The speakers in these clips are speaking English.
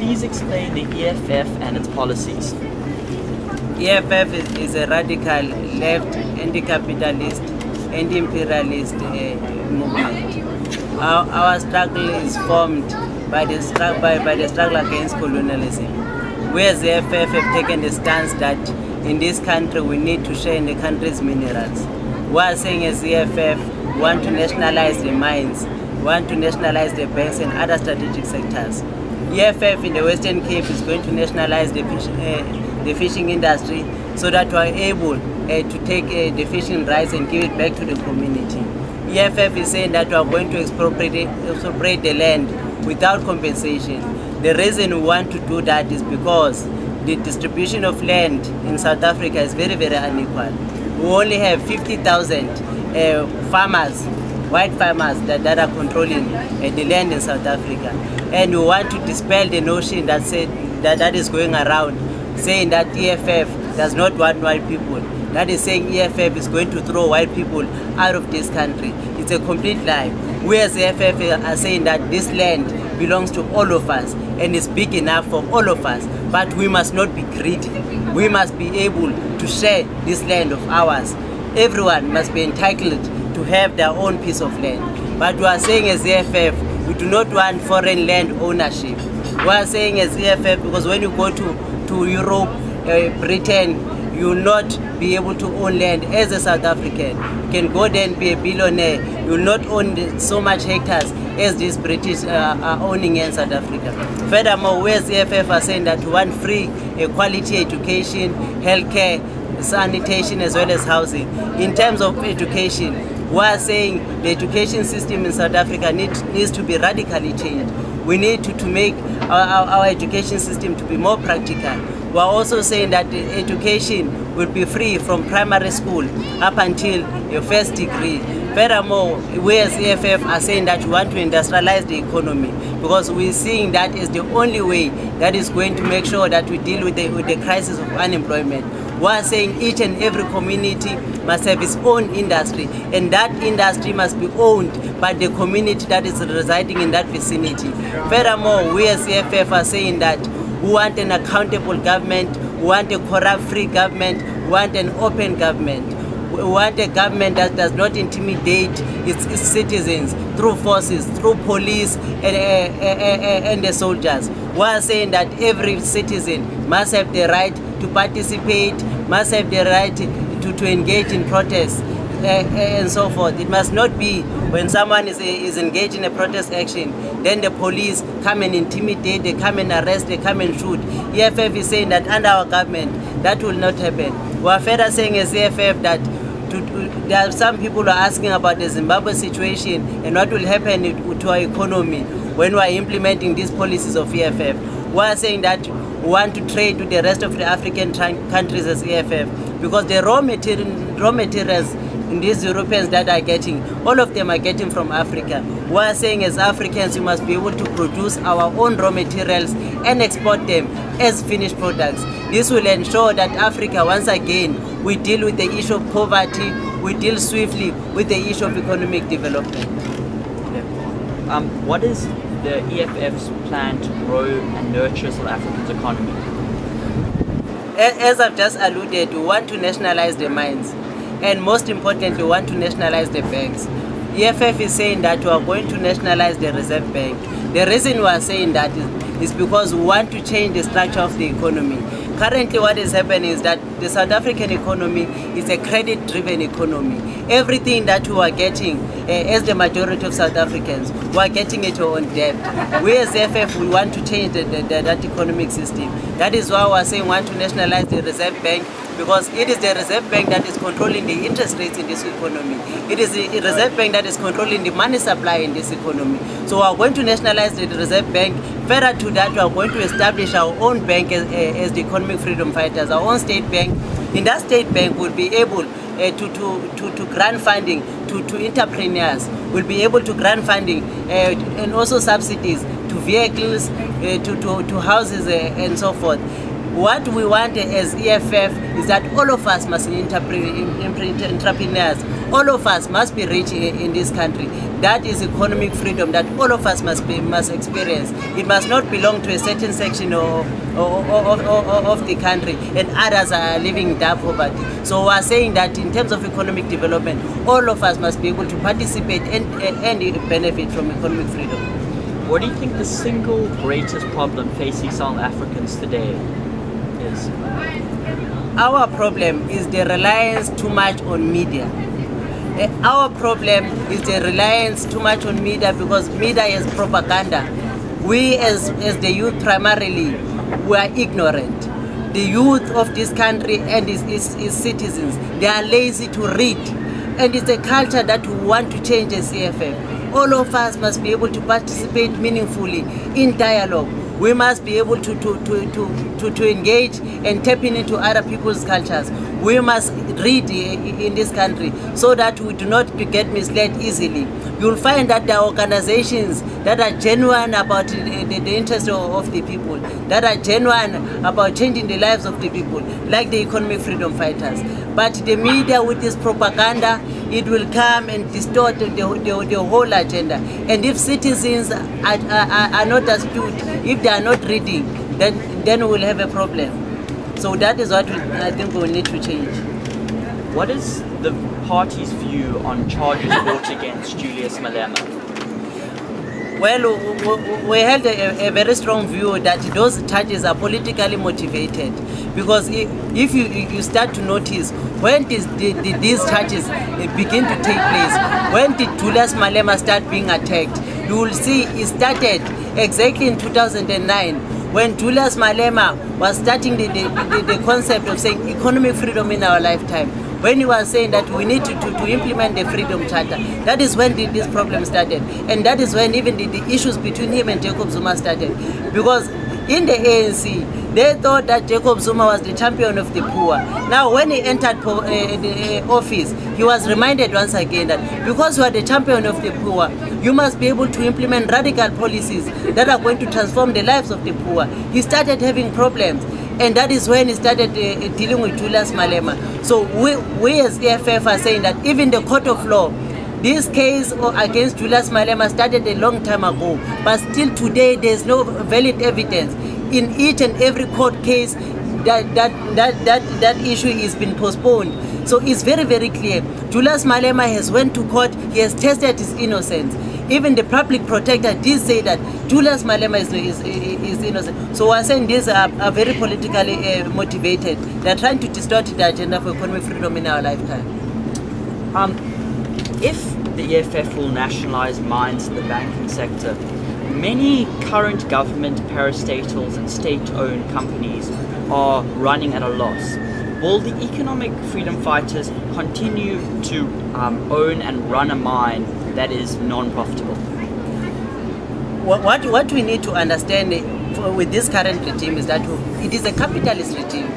please explain the EFF and its policies? EFF is a radical left, anti-capitalist, anti-imperialist movement. Our struggle is formed by the struggle against colonialism. We as the EFF have taken the stance that in this country we need to share in the country's minerals. We are saying as the EFF want to nationalize the mines, want to nationalize the banks and other strategic sectors. EFF in the Western Cape is going to nationalize the fishing industry so that we are able to take the fishing rights and give it back to the community. EFF is saying that we are going to expropriate the land without compensation. The reason we want to do that is because the distribution of land in South Africa is very, very unequal. We only have 50,000 farmers, white farmers that are controlling the land in South Africa. And we want to dispel the notion that is going around saying that EFF does not want white people. That is saying EFF is going to throw white people out of this country. It's a complete lie. We as the EFF are saying that this land belongs to all of us and is big enough for all of us. But we must not be greedy. We must be able to share this land of ours. Everyone must be entitled to have their own piece of land. But we are saying as the EFF, we do not want foreign land ownership. We are saying as the EFF, because when you go to Europe, Britain, you will not be able to own land as a South African. You can go there and be a billionaire. You will not own so much hectares as these British are owning in South Africa. Furthermore, we as the EFF are saying that we want free quality education, healthcare, sanitation as well as housing. In terms of education, we are saying the education system in South Africa needs to be radically changed. We need to make our education system to be more practical. We are also saying that the education will be free from primary school up until your first degree. Furthermore, we as EFF are saying that we want to industrialize the economy because we're seeing that is the only way that is going to make sure that we deal with the crisis of unemployment. We are saying each and every community must have its own industry, and that industry must be owned by the community that is residing in that vicinity. Furthermore, we as EFF are saying that we want an accountable government, we want a corrupt-free government, we want an open government. We want a government that does not intimidate its citizens through forces, through police and the soldiers. We are saying that every citizen must have the right to participate, must have the right to engage in protests and so forth. It must not be when someone is engaged in a protest action, then the police come and intimidate, they come and arrest, they come and shoot. EFF is saying that under our government, that will not happen. We are further saying as EFF that there are some people who are asking about the Zimbabwe situation and what will happen to our economy when we are implementing these policies of EFF. We are saying that we want to trade with the rest of the African countries as EFF because the raw materials in these Europeans that are getting, all of them are getting from Africa. We are saying as Africans, we must be able to produce our own raw materials and export them as finished products. This will ensure that Africa, once again, we deal with the issue of poverty, we deal swiftly with the issue of economic development. What is the EFF's plan to grow and nurture South Africa's economy? As I've just alluded, we want to nationalize the mines. And most importantly, we want to nationalize the banks. EFF is saying that we are going to nationalize the Reserve Bank. The reason we are saying that is because we want to change the structure of the economy. Currently what is happening is that the South African economy is a credit-driven economy. Everything that we are getting, as the majority of South Africans, we are getting it on debt. We as EFF, we want to change that economic system. That is why we are saying we want to nationalize the Reserve Bank, because it is the Reserve Bank that is controlling the interest rates in this economy. It is the Reserve Bank that is controlling the money supply in this economy. So we are going to nationalize the Reserve Bank. Further to that, we are going to establish our own bank as the economic freedom fighters, our own state bank. In that state bank, we'll be able to grant funding to entrepreneurs. We'll be able to grant funding and also subsidies to vehicles, to houses and so forth. What we want as EFF is that all of us must be entrepreneurs. All of us must be rich in this country. That is economic freedom that all of us must experience. It must not belong to a certain section of the country, and others are living in dark poverty. So we are saying that in terms of economic development, all of us must be able to participate and benefit from economic freedom. What do you think the single greatest problem facing South Africans today is? Our problem is the reliance too much on media. Our problem is the reliance too much on media, because media is propaganda. We as the youth primarily, we are ignorant. The youth of this country and its citizens, they are lazy to read. And it's a culture that we want to change as EFF. All of us must be able to participate meaningfully in dialogue. We must be able to engage and tap into other people's cultures. We must read in this country so that we do not get misled easily. You'll find that there are organizations that are genuine about the interest of the people, that are genuine about changing the lives of the people, like the economic freedom fighters. But the media, with this propaganda, it will come and distort the whole agenda. And if citizens are not astute, if they are not reading, then we will have a problem. So that is what I think we will need to change. What is the party's view on charges brought against Julius Malema? Well, we held a very strong view that those charges are politically motivated, because if you start to notice, when did these charges begin to take place? When did Julius Malema start being attacked? You will see it started exactly in 2009, when Julius Malema was starting the concept of saying economic freedom in our lifetime. When he was saying that we need to implement the Freedom Charter, that is when this problem started. And that is when even the issues between him and Jacob Zuma started. Because in the ANC, they thought that Jacob Zuma was the champion of the poor. Now, when he entered the office, he was reminded once again that because you are the champion of the poor, you must be able to implement radical policies that are going to transform the lives of the poor. He started having problems. And that is when he started dealing with Julius Malema. So we as EFF are saying that even the court of law, this case against Julius Malema started a long time ago, but still today there's no valid evidence. In each and every court case, that issue has been postponed. So it's very, very clear. Julius Malema has went to court, he has tested his innocence. Even the public protector did say that Julius Malema is innocent. So we're saying these are very politically motivated. They're trying to distort the agenda for economic freedom in our lifetime. If the EFF will nationalize mines in the banking sector, many current government parastatals and state-owned companies are running at a loss. Will the economic freedom fighters continue to own and run a mine that is non-profitable? What we need to understand with this current regime is that it is a capitalist regime.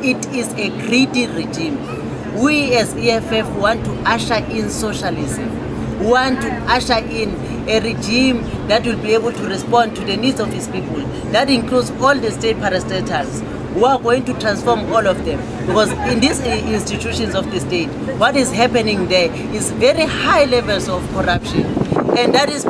It is a greedy regime. We as EFF want to usher in socialism. We want to usher in a regime that will be able to respond to the needs of its people. That includes all the state parastatals. We are going to transform all of them, because in these institutions of the state, what is happening there is very high levels of corruption, and that is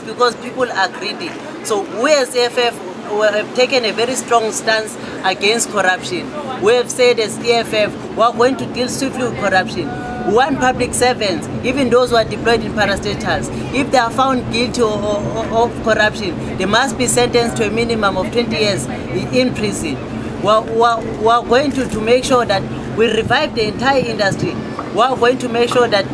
because people are greedy. So we as EFF have taken a very strong stance against corruption. We have said as EFF we are going to deal swiftly with corruption. We want public servants, even those who are deployed in parastatals, if they are found guilty of corruption, they must be sentenced to a minimum of 20 years in prison. We are going to make sure that we revive the entire industry. We are going to make sure that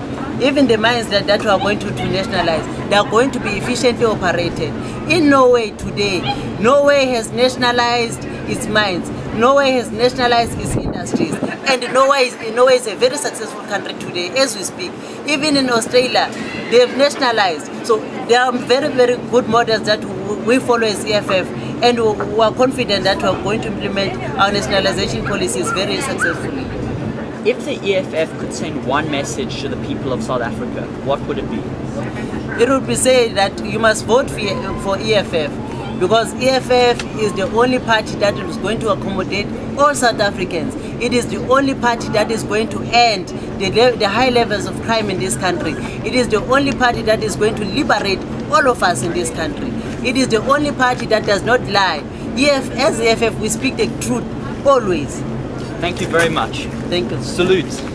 even the mines that we are going to nationalize, they are going to be efficiently operated. In Norway today, Norway has nationalized its mines. Norway has nationalized its industries. And Norway is a very successful country today as we speak. Even in Australia, they have nationalized. So there are very, very good models that we follow as EFF. And we are confident that we are going to implement our nationalization policies very successfully. If the EFF could send one message to the people of South Africa, what would it be? It would be say that you must vote for EFF. because EFF is the only party that is going to accommodate all South Africans. It is the only party that is going to end the high levels of crime in this country. It is the only party that is going to liberate all of us in this country. It is the only party that does not lie. As EFF, we speak the truth always. Thank you very much. Thank you. Salute.